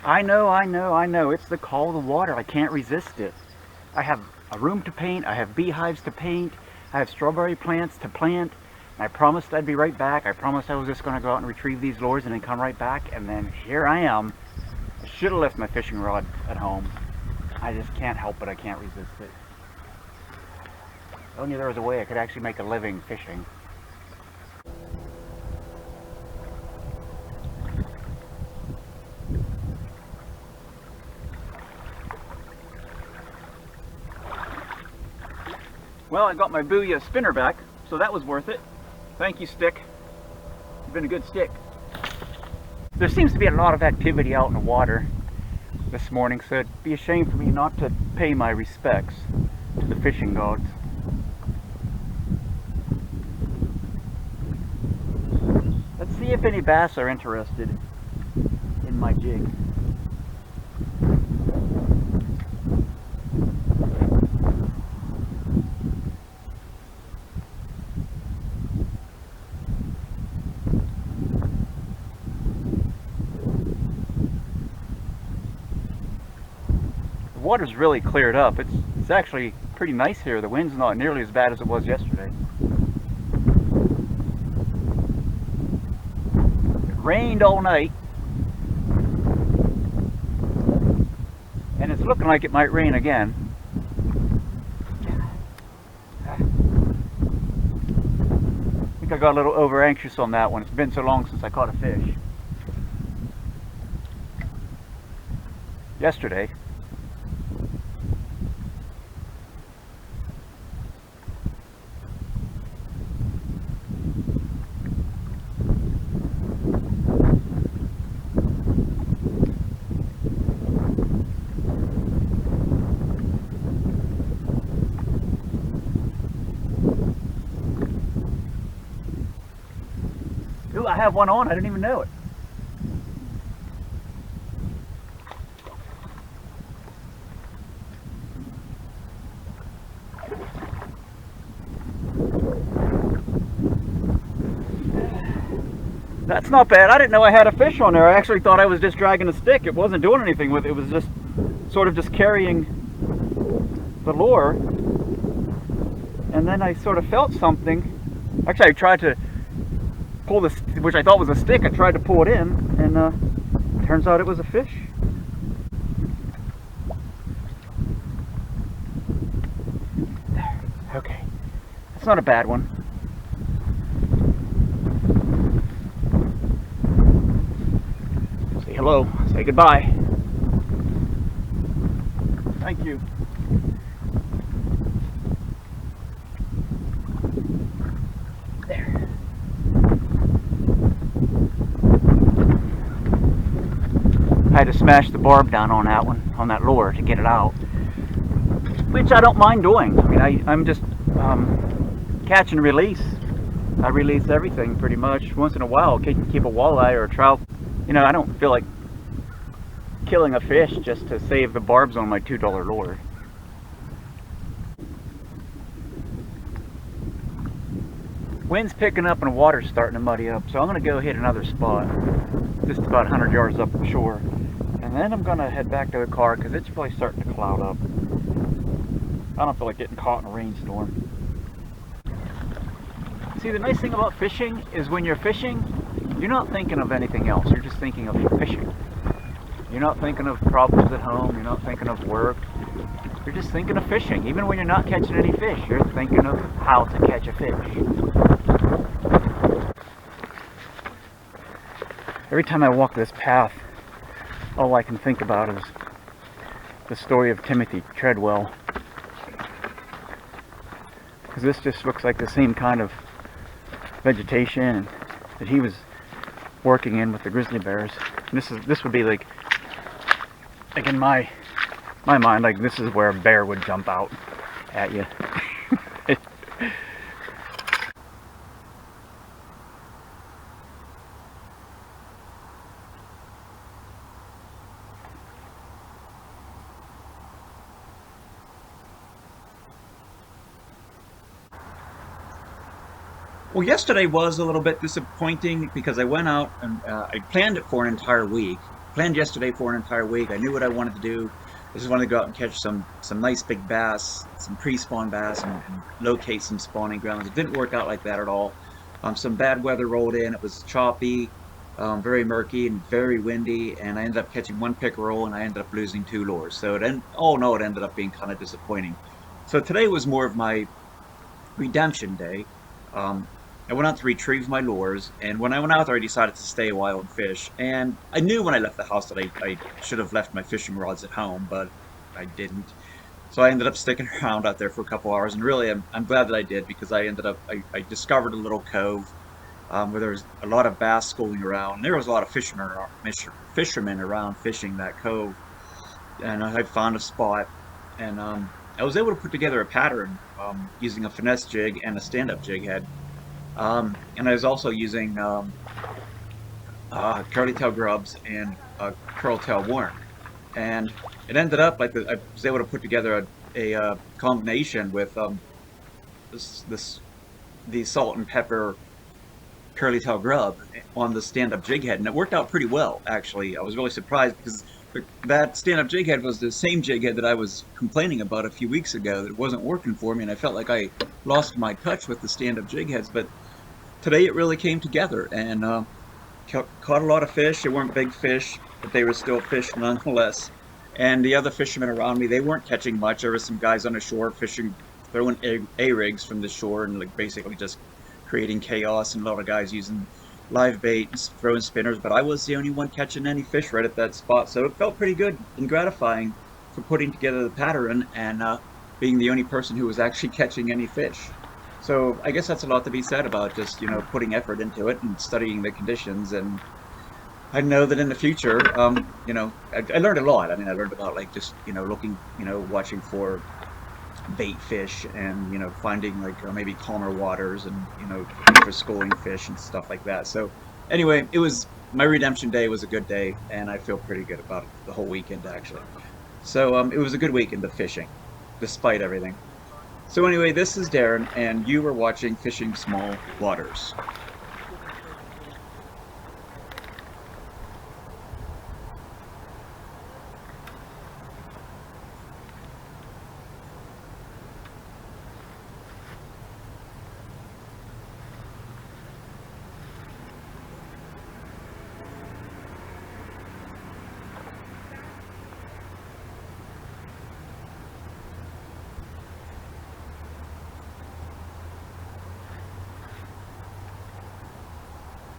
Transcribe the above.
I know. It's the call of the water. I can't resist it. I have a room to paint. I have beehives to paint. I have strawberry plants to plant. And I promised I'd be right back. I promised I was just going to go out and retrieve these lures and then come right back. And then here I am. I should have left my fishing rod at home. I just can't help it. I can't resist it. If only there was a way I could actually make a living fishing. Well, I got my Booyah spinner back, so that was worth it. Thank you, stick. You've been a good stick. There seems to be a lot of activity out in the water this morning, so it'd be a shame for me not to pay my respects to the fishing gods. Let's see if any bass are interested in my jig. The water's really cleared up. It's actually pretty nice here. The wind's not nearly as bad as it was yesterday. It rained all night, and it's looking like it might rain again. I think I got a little over anxious on that one. It's been so long since I caught a fish. Yesterday. Ooh, I have one on. I didn't even know it. That's not bad. I didn't know I had a fish on there. I actually thought I was just dragging a stick. It wasn't doing anything with it. It was just sort of just carrying the lure. And then I sort of felt something. Actually, I tried to pull this, which I thought was a stick. I tried to pull it in, and turns out it was a fish. There. Okay. That's not a bad one. Say hello. Say goodbye. Thank you. There. I had to smash the barb down on that one, on that lure, to get it out, which I don't mind doing. I mean, I'm just catch and release. I release everything pretty much. Once in a while, keep a walleye or a trout. You know, I don't feel like killing a fish just to save the barbs on my $2 lure. Wind's picking up and the water's starting to muddy up, so I'm going to go hit another spot just about 100 yards up the shore, and then I'm going to head back to the car because it's really starting to cloud up. I don't feel like getting caught in a rainstorm. See, the nice thing about fishing is when you're fishing, you're not thinking of anything else. You're just thinking of fishing. You're not thinking of problems at home. You're not thinking of work. You're just thinking of fishing. Even when you're not catching any fish, you're thinking of how to catch a fish. Every time I walk this path, all I can think about is the story of Timothy Treadwell. Because this just looks like the same kind of vegetation that he was working in with the grizzly bears. And this would be like in my mind, like this is where a bear would jump out at you. Well, yesterday was a little bit disappointing because I went out and I planned it for an entire week. planned yesterday for an entire week. I knew what I wanted to do. I just wanted to go out and catch some nice big bass, some pre-spawn bass, and locate some spawning grounds. It didn't work out like that at all. Some bad weather rolled in. It was choppy, very murky, and very windy. And I ended up catching one pickerel, and I ended up losing 2 lures. So all in all, it ended up being kind of disappointing. So today was more of my redemption day. Um, I went out to retrieve my lures, and when I went out there, I decided to stay a while and fish. And I knew when I left the house that I should have left my fishing rods at home, but I didn't. So I ended up sticking around out there for a couple hours, and really, I'm glad that I did because I discovered a little cove where there was a lot of bass schooling around. There was a lot of fishermen around fishing that cove, and I found a spot, and I was able to put together a pattern using a finesse jig and a stand-up jig head. And I was also using curly tail grubs and curl tail worm, and it ended up like I was able to put together a combination with the salt and pepper curly tail grub on the stand-up jig head, and it worked out pretty well actually. I was really surprised because that stand-up jig head was the same jig head that I was complaining about a few weeks ago that wasn't working for me, and I felt like I lost my touch with the stand-up jig heads. But today it really came together, and caught a lot of fish. They weren't big fish, but they were still fish nonetheless. And the other fishermen around me, they weren't catching much. There were some guys on the shore fishing, throwing A-rigs from the shore and like basically just creating chaos, and a lot of guys using live bait and throwing spinners, but I was the only one catching any fish right at that spot. So it felt pretty good and gratifying for putting together the pattern and being the only person who was actually catching any fish. So I guess that's a lot to be said about just, putting effort into it and studying the conditions. And I know that in the future, I learned a lot. I mean, I learned about like just, looking, watching for bait fish and, finding like maybe calmer waters and, for schooling fish and stuff like that. So anyway, my redemption day was a good day, and I feel pretty good about the whole weekend actually. So it was a good weekend of fishing, despite everything. So anyway, this is Darren, and you are watching Fishing Small Waters.